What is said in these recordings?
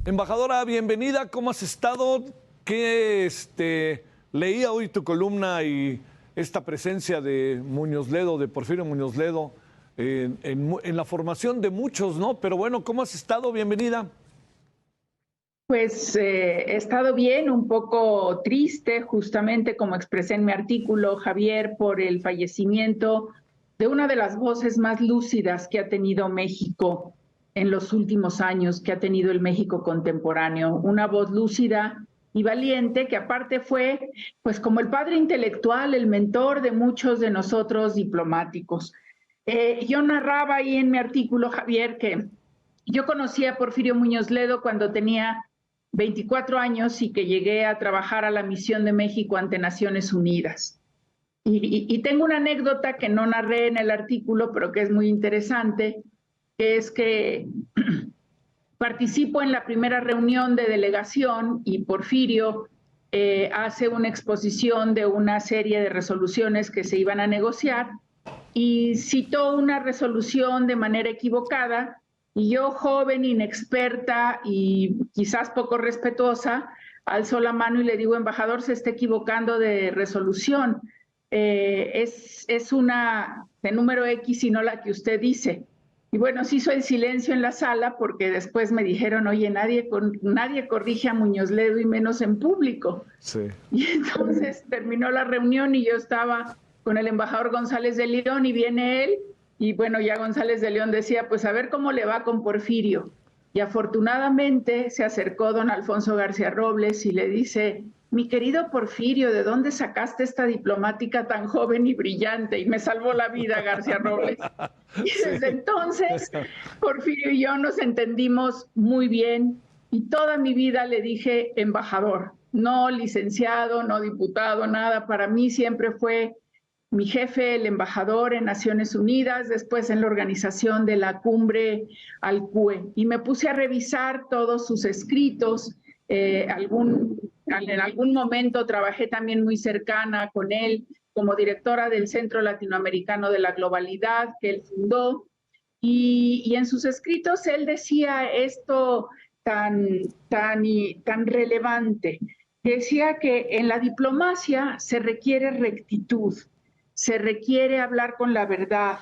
Embajadora, bienvenida. ¿Cómo has estado? Leía hoy tu columna y esta presencia de Muñoz Ledo, de Porfirio Muñoz Ledo, en la formación de muchos, ¿no? Pero bueno, ¿cómo has estado? Bienvenida. Pues he estado bien, un poco triste, justamente como expresé en mi artículo, Javier, por el fallecimiento de una de las voces más lúcidas que ha tenido México en los últimos años, que ha tenido el México contemporáneo. Una voz lúcida y valiente que aparte fue, pues como el padre intelectual, el mentor de muchos de nosotros diplomáticos. Yo narraba ahí en mi artículo, Javier, que yo conocí a Porfirio Muñoz Ledo cuando tenía 24 años y que llegué a trabajar a la Misión de México ante Naciones Unidas. Y tengo una anécdota que no narré en el artículo, pero que es muy interesante, que es que participo en la primera reunión de delegación y Porfirio hace una exposición de una serie de resoluciones que se iban a negociar y citó una resolución de manera equivocada. Y yo, joven, inexperta y quizás poco respetuosa, alzo la mano y le digo, embajador, se está equivocando de resolución. Es una de número X y no la que usted dice. Y bueno, se hizo el silencio en la sala porque después me dijeron, oye, nadie corrige a Muñoz Ledo y menos en público. Sí. Y entonces terminó la reunión y yo estaba con el embajador González de León y viene él. Y bueno, ya González de León decía, pues a ver cómo le va con Porfirio. Y afortunadamente se acercó don Alfonso García Robles y le dice, mi querido Porfirio, ¿de dónde sacaste esta diplomática tan joven y brillante? Y me salvó la vida García Robles. Y desde entonces, Porfirio y yo nos entendimos muy bien y toda mi vida le dije embajador, no licenciado, no diputado, nada. Para mí siempre fue mi jefe, el embajador en Naciones Unidas, después en la organización de la cumbre Alcue. Y me puse a revisar todos sus escritos. En algún momento trabajé también muy cercana con él como directora del Centro Latinoamericano de la Globalidad que él fundó. Y en sus escritos él decía esto tan relevante. Decía que en la diplomacia se requiere rectitud, se requiere hablar con la verdad,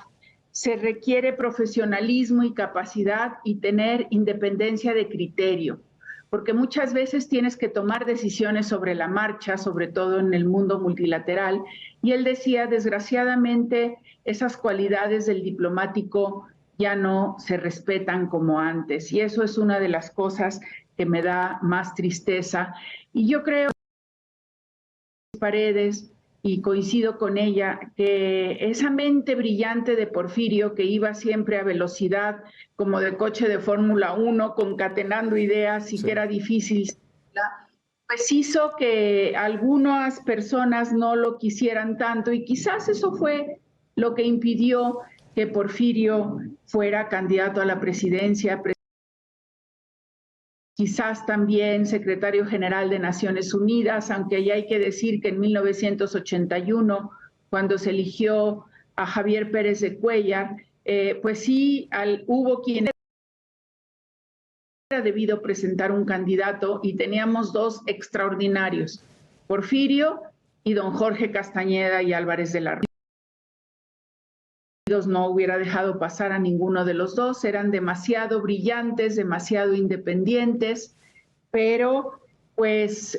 se requiere profesionalismo y capacidad y tener independencia de criterio, porque muchas veces tienes que tomar decisiones sobre la marcha, sobre todo en el mundo multilateral. Y él decía, desgraciadamente, esas cualidades del diplomático ya no se respetan como antes. Y eso es una de las cosas que me da más tristeza. Y yo creo Paredes, y coincido con ella, que esa mente brillante de Porfirio, que iba siempre a velocidad, como de coche de Fórmula 1, concatenando ideas y sí, que era difícil, pues hizo que algunas personas no lo quisieran tanto y quizás eso fue lo que impidió que Porfirio fuera candidato a la presidencia, quizás también secretario general de Naciones Unidas, aunque ya hay que decir que en 1981, cuando se eligió a Javier Pérez de Cuéllar, pues sí, hubo quien era debido presentar un candidato y teníamos dos extraordinarios, Porfirio y don Jorge Castañeda y Álvarez de la Riva. No hubiera dejado pasar a ninguno de los dos, eran demasiado brillantes, demasiado independientes, pero pues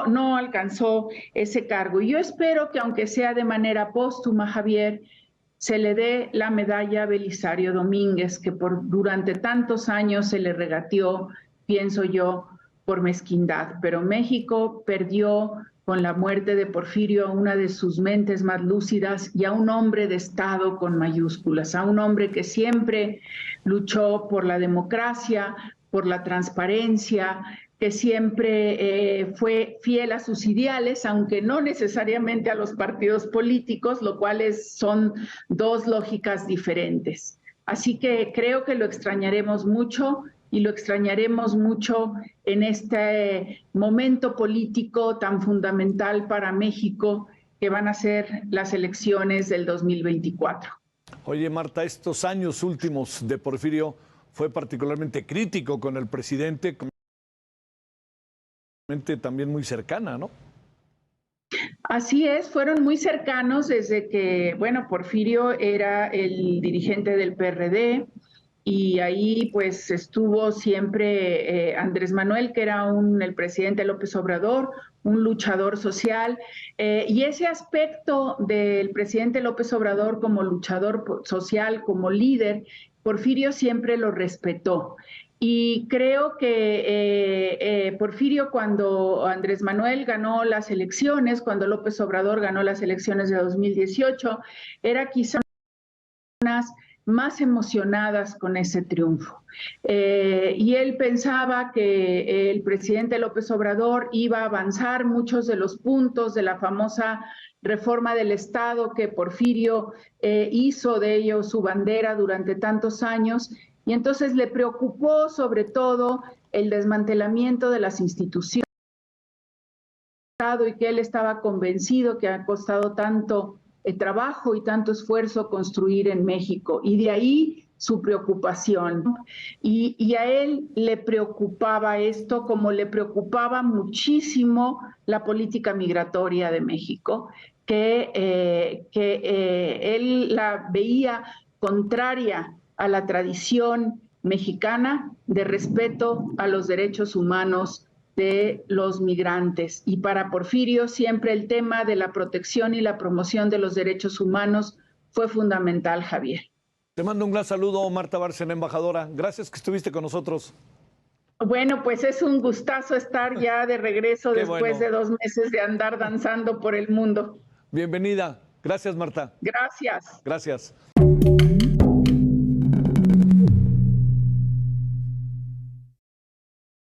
no alcanzó ese cargo. Y yo espero que aunque sea de manera póstuma, Javier, se le dé la medalla a Belisario Domínguez, que durante tantos años se le regateó, pienso yo, por mezquindad. Pero México perdió con la muerte de Porfirio a una de sus mentes más lúcidas y a un hombre de Estado con mayúsculas, a un hombre que siempre luchó por la democracia, por la transparencia, que siempre fue fiel a sus ideales, aunque no necesariamente a los partidos políticos, lo cual son dos lógicas diferentes. Así que creo que lo extrañaremos mucho y lo extrañaremos mucho en este momento político tan fundamental para México que van a ser las elecciones del 2024. Oye, Marta, estos años últimos de Porfirio fue particularmente crítico con el presidente, también muy cercana, ¿no? Así es, fueron muy cercanos desde que, bueno, Porfirio era el dirigente del PRD y ahí pues estuvo siempre Andrés Manuel, que era el presidente López Obrador, un luchador social, y ese aspecto del presidente López Obrador como luchador social, como líder, Porfirio siempre lo respetó. Y creo que Porfirio, cuando Andrés Manuel ganó las elecciones, cuando López Obrador ganó las elecciones de 2018, era quizá más emocionadas con ese triunfo. Y él pensaba que el presidente López Obrador iba a avanzar muchos de los puntos de la famosa reforma del Estado que Porfirio hizo de ello su bandera durante tantos años, y entonces le preocupó sobre todo el desmantelamiento de las instituciones y que él estaba convencido que ha costado tanto trabajo y tanto esfuerzo construir en México. Y de ahí su preocupación. Y a él le preocupaba esto como le preocupaba muchísimo la política migratoria de México, que él la veía contraria a la tradición mexicana de respeto a los derechos humanos de los migrantes. Y para Porfirio siempre el tema de la protección y la promoción de los derechos humanos fue fundamental, Javier. Te mando un gran saludo, Marta Bárcena, embajadora. Gracias que estuviste con nosotros. Bueno, pues es un gustazo estar ya de regreso después de 2 meses de andar danzando por el mundo. Bienvenida. Gracias, Marta. Gracias. Gracias.